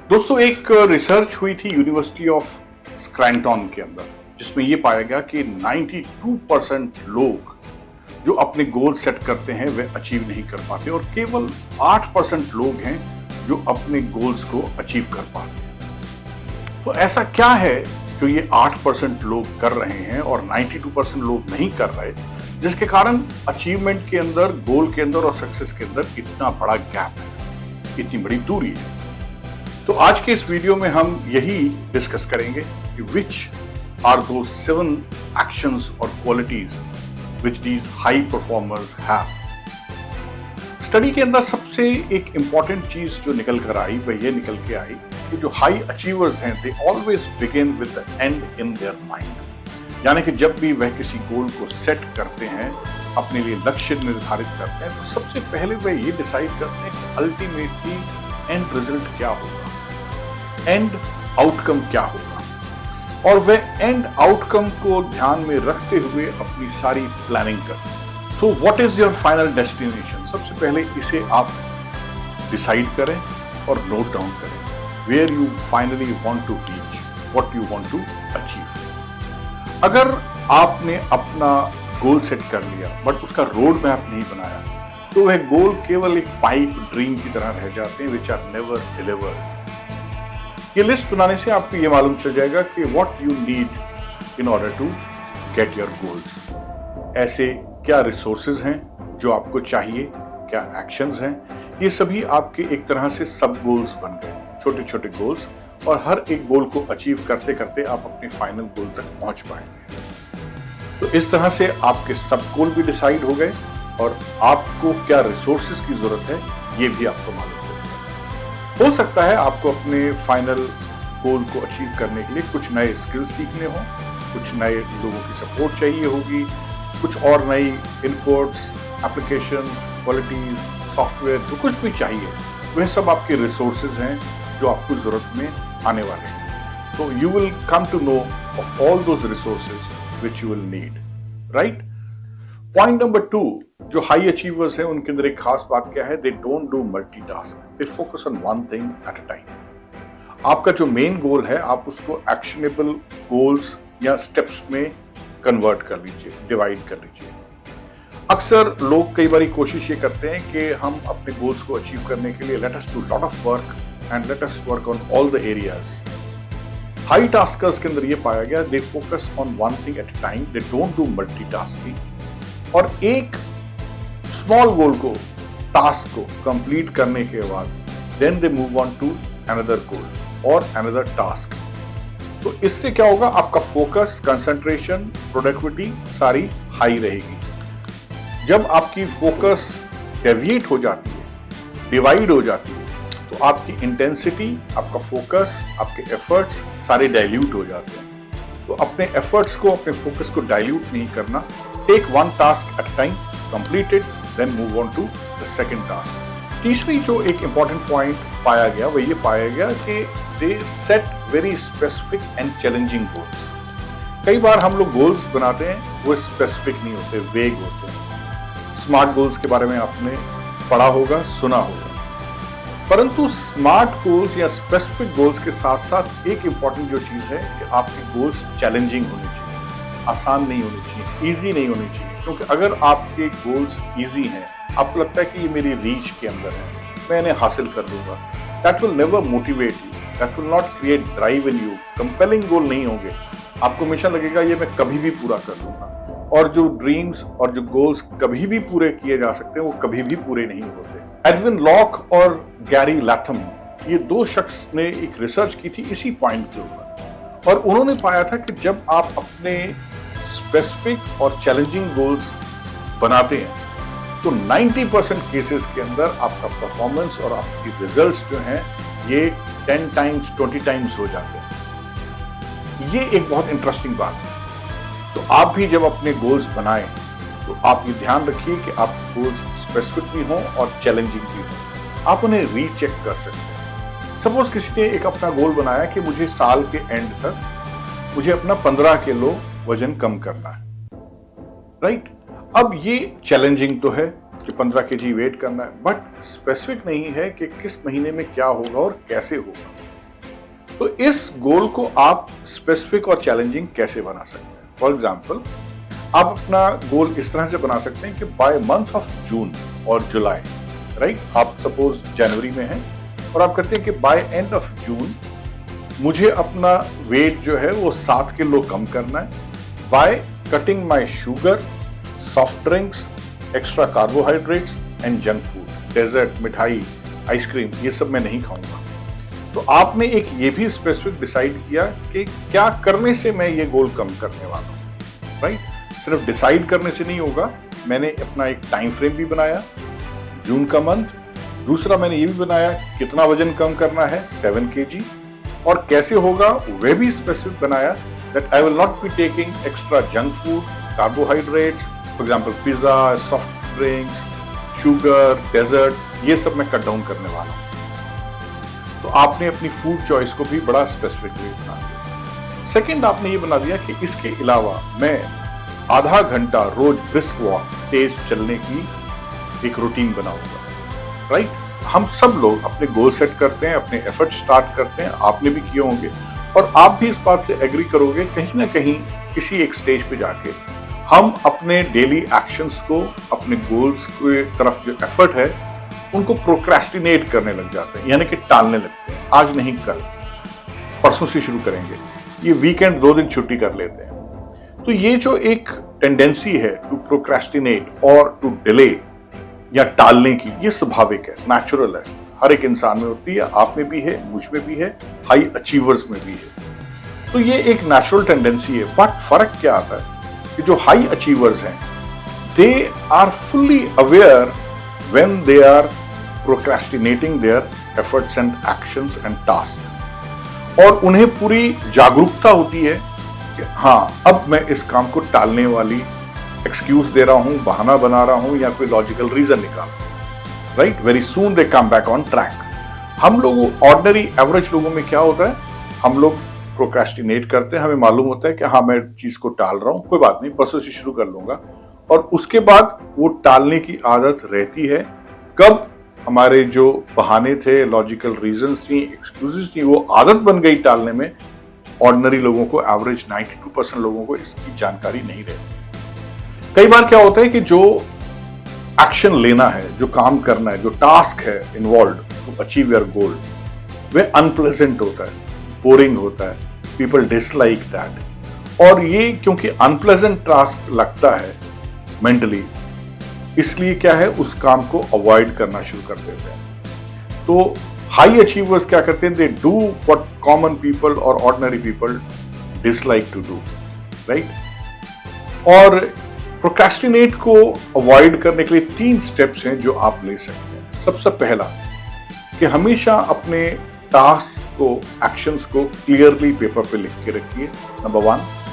दोस्तों, एक रिसर्च हुई थी यूनिवर्सिटी ऑफ स्क्रैंटन के अंदर, जिसमें यह पाया गया कि 92% लोग जो अपने गोल सेट करते हैं वे अचीव नहीं कर पाते और केवल 8% लोग हैं जो अपने गोल्स को अचीव कर पाते हैं। तो ऐसा क्या है जो ये 8% लोग कर रहे हैं और 92% लोग नहीं कर रहे, जिसके कारण अचीवमेंट के अंदर, गोल के अंदर और सक्सेस के अंदर इतना बड़ा गैप है, इतनी बड़ी दूरी है। तो आज के इस वीडियो में हम यही डिस्कस करेंगे कि विच आर दोज 7 एक्शंस और qualities which these high performers have. Study के अंदर सबसे एक इंपॉर्टेंट चीज जो निकल कर आई वह ये निकल के आई कि जो हाई अचीवर्स हैं they always begin with the and in their mind. यानी कि जब भी वह किसी गोल को सेट करते हैं, अपने लिए लक्ष्य निर्धारित करते हैं, तो सबसे पहले वह ये डिसाइड करते हैं कि अल्टीमेटली एंड रिजल्ट क्या होगा, एंड आउटकम क्या होगा, और वह एंड आउटकम को ध्यान में रखते हुए अपनी सारी प्लानिंग करते हैं। So what is your final destination? सबसे पहले इसे आप डिसाइड करें और नोट डाउन करें, where you finally want to reach, what you want to achieve. अगर आपने अपना गोल सेट कर लिया बट उसका रोड मैप नहीं बनाया, तो वह गोल केवल एक पाइप ड्रीम की तरह रह जाते हैं, विच आर नेवर डिलीवर्ड। ये लिस्ट बनाने से आपको ये मालूम चल जाएगा कि what you need in order to get your goals. ऐसे क्या रिसोर्सेज हैं जो आपको चाहिए, क्या एक्शंस हैं, ये सभी आपके एक तरह से सब गोल्स बन गए, छोटे छोटे गोल्स, और हर एक गोल को अचीव करते करते आप अपने फाइनल गोल तक पहुंच पाएंगे। तो इस तरह से आपके सब गोल भी डिसाइड हो गए और आपको क्या रिसोर्सेज की जरूरत है ये भी आपको मालूम हो सकता है। आपको अपने फाइनल गोल को अचीव करने के लिए कुछ नए स्किल्स सीखने हो, कुछ नए लोगों की सपोर्ट चाहिए होगी, कुछ और नई इनपुट्स, एप्लीकेशंस, क्वालिटीज, सॉफ्टवेयर, जो कुछ भी चाहिए वह सब आपके रिसोर्सेज हैं जो आपको जरूरत में आने वाले हैं। तो you will come to know of all those resources which you will need, right. Point number 2, जो हाई अचीवर्स हैं उनके अंदर एक खास बात क्या है? दे don't do multitask, they focus on one thing at a time. आपका जो मेन गोल है आप उसको एक्शनेबल गोल्स या स्टेप्स में कन्वर्ट कर लीजिए, डिवाइड कर लीजिए। अक्सर लोग कई बार कोशिश ये करते हैं कि हम अपने गोल्स को अचीव करने के लिए let us do lot of work and let us work on all the areas. High taskers के अंदर ये पाया गया, they focus on one thing at a time, they don't do multitasking, और एक स्मॉल गोल को, टास्क को complete करने के बाद then they move on to another goal और अनदर टास्क। तो इससे क्या होगा? आपका फोकस, कंसंट्रेशन, प्रोडक्टिविटी सारी हाई रहेगी। जब आपकी फोकस डेविएट हो जाती है, डिवाइड हो जाती है, तो आपकी इंटेंसिटी, आपका फोकस, आपके एफर्ट्स सारे डाइल्यूट हो जाते हैं। तो अपने एफर्ट्स को, अपने फोकस को डाइल्यूट नहीं करना। Take one task at time, complete it, then move on to the second task. तीसरी जो एक इंपॉर्टेंट पॉइंट पाया गया वह ये पाया गया कि they set very specific and challenging goals. कई बार हम लोग गोल्स बनाते हैं वो स्पेसिफिक नहीं होते, वेग होते हैं। स्मार्ट गोल्स के बारे में आपने पढ़ा होगा, सुना होगा, परंतु स्मार्ट गोल्स या स्पेसिफिक गोल्स के साथ साथ एक इंपॉर्टेंट जो चीज है कि आपके गोल्स चैलेंजिंग होने चाहिए, आसान नहीं होने चाहिए, इजी नहीं होने चाहिए। क्योंकि अगर आपके गोल्स इजी हैं, आपको लगता है कि ये मेरी रीच के अंदर है, मैं इन्हें हासिल कर लूंगा, that will never motivate you, that will not create drive in you. Compelling goal नहीं होंगे, आपको हमेशा लगेगा ये मैं कभी भी पूरा कर लूंगा। और जो ड्रीम्स और जो गोल्स कभी भी पूरे किए जा सकते हैं वो कभी भी पूरे नहीं होते। एडविन लॉक और गैरी लैथम, ये 2 शख्स ने एक रिसर्च की थी इसी पॉइंट के ऊपर, और उन्होंने पाया था कि जब आप अपने स्पेसिफिक और चैलेंजिंग गोल्स बनाते हैं तो 90% केसेस के अंदर आपका परफॉर्मेंस और आपकी रिजल्ट्स जो हैं ये 10 टाइम्स 20 टाइम्स हो जाते हैं। ये एक बहुत इंटरेस्टिंग बात है। तो आप भी जब अपने गोल्स बनाएं तो आप ये ध्यान रखिए कि आपके गोल्स स्पेसिफिक भी हों और चैलेंजिंग भी हों। आप उन्हें रीचेक कर सकते हैं। सपोज किसी ने एक अपना गोल बनाया कि मुझे साल के एंड तक मुझे अपना 15 किलो वजन कम करना है, राइट। अब ये चैलेंजिंग तो है कि 15 केजी वेट करना है, बट स्पेसिफिक नहीं है कि किस महीने में क्या होगा और कैसे होगा। तो इस गोल को आप स्पेसिफिक और चैलेंजिंग कैसे बना सकते हैं? फॉर एग्जाम्पल, आप अपना गोल इस तरह से बना सकते हैं कि बाय मंथ ऑफ जून और जुलाई, राइट, आप सपोज जनवरी में हैं और आप कहते हैं कि बाय एंड ऑफ जून मुझे अपना वेट जो है वो 7 किलो कम करना है by cutting my sugar, soft drinks, extra carbohydrates and junk food, dessert, मिठाई, आइसक्रीम, ये सब मैं नहीं खाऊंगा। तो आपने एक ये भी स्पेसिफिक डिसाइड किया कि क्या करने से मैं ये गोल कम करने वाला हूं, राइट? सिर्फ डिसाइड करने से नहीं होगा, मैंने अपना एक टाइम फ्रेम भी बनाया, जून का मंथ। दूसरा मैंने ये भी बनाया कितना वजन कम करना है, 7 kg, और कैसे होगा वह भी स्पेसिफिक बनाया, that I will not be taking extra junk food, carbohydrates, for example pizza, soft drinks, sugar, dessert, ये सब मैं कट डाउन करने वाला हूं। तो आपने अपनी फूड चॉइस को भी बड़ा स्पेसिफिक बना दिया। सेकंड, आपने ये बना दिया कि इसके अलावा मैं आधा घंटा रोज ब्रिस्क वॉक, तेज चलने की एक रूटीन बनाऊंगा, राइट? हम सब लोग अपने गोल सेट करते हैं, अपने एफर्ट स्टार्ट करते हैं, आपने भी किए होंगे और आप भी इस बात से एग्री करोगे कहीं ना कहीं किसी एक स्टेज पे जाके हम अपने डेली एक्शंस को, अपने गोल्स के तरफ जो एफर्ट है उनको प्रोक्रेस्टिनेट करने लग जाते हैं, यानी कि टालने लगते हैं। आज नहीं, कल, परसों से शुरू करेंगे, ये वीकेंड 2 दिन छुट्टी कर लेते हैं। तो ये जो एक टेंडेंसी है टू प्रोक्रेस्टिनेट और टू डिले या टालने की, ये स्वाभाविक है, नेचुरल है, हर एक इंसान में होती है, आप में भी है, मुझ में भी है, हाई अचीवर्स में भी है। तो ये एक नेचुरल टेंडेंसी है। बट फर्क क्या आता है कि जो हाई अचीवर्स हैं, they are fully aware when they are procrastinating their efforts and actions and tasks, और उन्हें पूरी जागरूकता होती है कि हाँ, अब मैं इस काम को टालने वाली एक्सक्यूज दे रहा हूं, बहाना बना रहा हूं या कोई लॉजिकल रीजन निकाल, right? Very soon they come back on track. हम लोगों, ऑर्डिनरी एवरेज लोगों में क्या होता है, हम लोग प्रोक्रेस्टिनेट करते हैं, हमें मालूम होता है कि हाँ, मैं चीज को टाल रहा हूं, कोई बात नहीं, परसों से शुरू कर लूंगा, और उसके बाद वो टालने की आदत रहती है। कब हमारे जो बहाने थे, लॉजिकल रीजंस थी, एक्सक्यूजेस थी, वो आदत बन गई टालने में, ऑर्डिनरी लोगों को, एवरेज 92% लोगों को इसकी जानकारी नहीं रहती। कई बार क्या होता है कि जो एक्शन लेना है, जो काम करना है, जो टास्क है involve to achieve your goal, वह अनप्लेजेंट होता है, बोरिंग होता है, पीपल डिसलाइक दैट। और ये क्योंकि अनप्लेजेंट टास्क लगता है मेंटली, इसलिए क्या है, उस काम को अवॉइड करना शुरू कर देते हैं। तो हाई अचीवर्स क्या करते हैं, they do what common people और ordinary people dislike to do, right? और प्रोक्रेस्टिनेट को अवॉइड करने के लिए 3 स्टेप्स हैं जो आप ले सकते हैं। सबसे पहला कि हमेशा अपने टास्क को, एक्शंस को क्लियरली पेपर पे लिख के रखिए, नंबर 1।